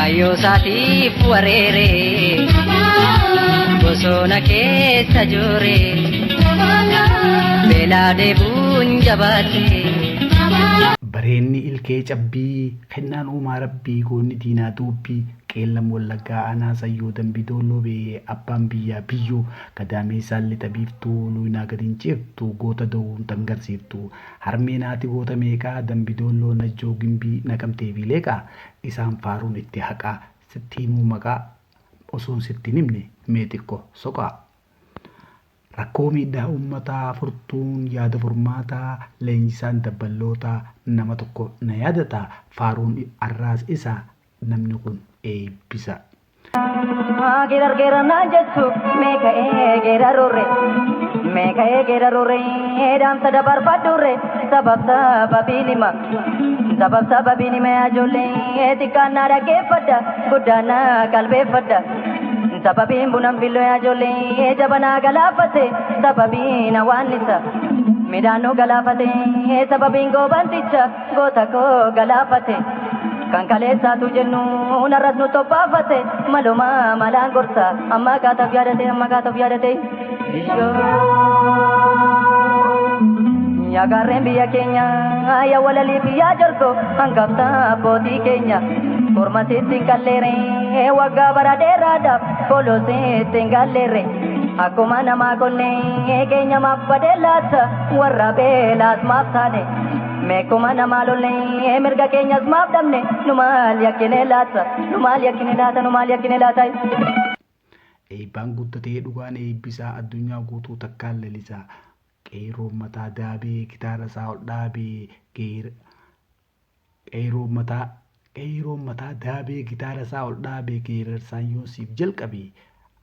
Kayo saatiif wareere bosona keessa joore beelaa deebuun jabaate. Bareenni ilkee cabbii kennaan uumaa rabbii goonni diinaa duubbii qeellam wallaggaa anaa sayyoo dambii dooloo bee abbaan biyyaa biyyoo gadaamee saalli xabiiftuu luynaa gadiin ceeftu goota da'uun tangarsiiftu harmee naati goota meeqaa dambii dooloo najjoo gimbii naqamtee fi leeqaa isaan faaruun itti haqaa sitti himuu maqaa osoon sitti nimne mee xiqqoo soqaa. Rakkoo miidhaa uummataa furtuun yaada furmaataa leenjisaan dabballoota nama tokko na yaadata faaruun arraas isaa namni kun eebbisa. Geera naan jettu meeqa geera roorre dhaamsa dabarfadhuurre sabab sababiin hima ijoollee xiqqaan na dhaggeeffadha guddaan na qalbeeffadha. Sababiin bunan filoo ijoollee jabanaa galaafate sababiin hawaannisa midhaanuu galaafate sababiin goobanticha goota koo galaafate kan kaleessaatu jennu narras nu tophaafate maluma malaan gorsa amma kaataaf yaadate yaa gaarreen biyya keenya yaa walalii biyyaa jorgo hangafta abbootii keenya korma sitti kalleere waggaa bara dheeraadhaaf foloo sitti galleere akkuma namaa qonnee keenya maaf badee laata warra beelaas maaf taane meekuma namaa lollee mirga keenyas maaf dhabne nu maal yakkine laata. Eebbaan guddatee dhugaan eebbisaa addunyaa guutuu takkaan lalisaa qeerroo mataa daabee gitaara isaa ol dhaabee qeerroo mataa daabee gitaara isaa ol dhaabee geerarsaan yoosiif jalqabe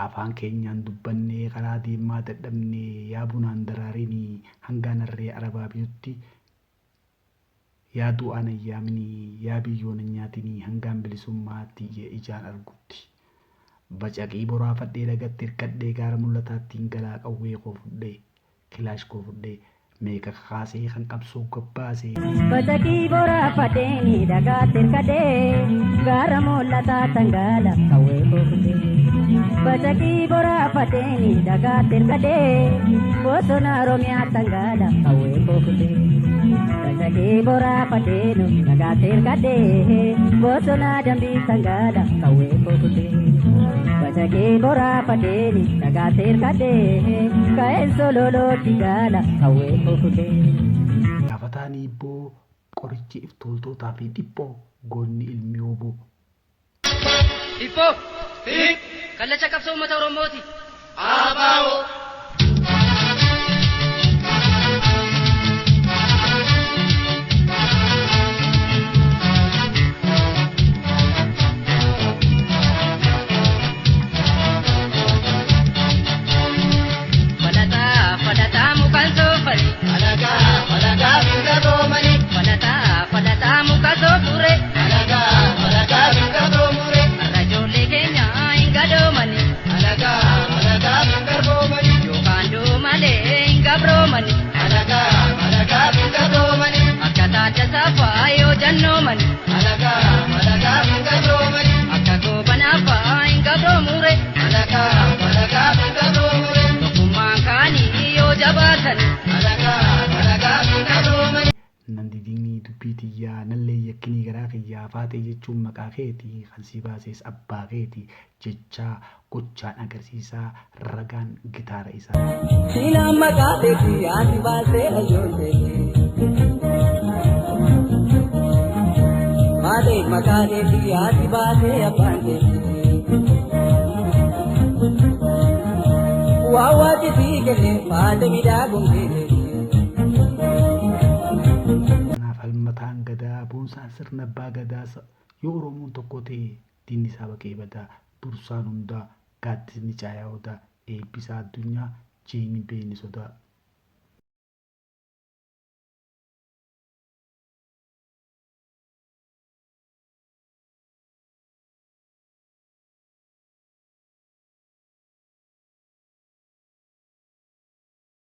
afaan keenyaan dubbannee karaa deemaa dadhabnee yaa bunaan daraarinii hangaan harree arabaa biyyotti yaa du'aan ayyaaminii yaa biyyoon nyaatinii hangaan bilisummaatti ijaan argutti. Bacaqii boraafadhee lagatti hirkadhee gaara mul'ataattiin galaa qawwee koo fudhee kilaash koo fudhee meeqa kaasee kan qabsoo gabbaasee. Bacaqii boraafadhee dhagaatti hirkadhee gaara mul'ataattiin galaa qawwee koo fudhee. Bacaqii boraafadhee dhagaatti hirkadhee bosona Oromiyaattiin galaa qawwee koo fudhee. Bacaqii boraafadhee dhagaatti hirkadhee bosona Dambiittiin galaa qawwee koo fudhee. Bacaqii boraafadhee dhagaatti hirkadhee ka'een sololooti gaala qawwee koo fudhee. Gaafataan hibboo qorichi iftooltootaa fi dhiphoo goonni ilmi oboo. Dhiphoo kallacha qabsoo uummata Oromooti. Abaa'oo. Nandidinii dubbii tiyyaa nallee yakkinii garaa kiyyaa faatee jechuun maqaa keetii kan si baasees abbaa keetii jechaa gochaan agarsiisaa ragaan gitaara isaa. Siilaan maqaa keetii ati baasee ijoollee. Faatee maqaa keetii ati baasee abbaan keetii. Waawwaati sii kennee faatee miidhaguun keetii. Falmataan gadaa boonsaan sirna abbaa gadaa yoo Oromoon tokko ta'e diinni isaa baqee badaa dursaan hundaa gaaddisni caayaa odaa eebbisaa addunyaa jeeni beeni sodaa.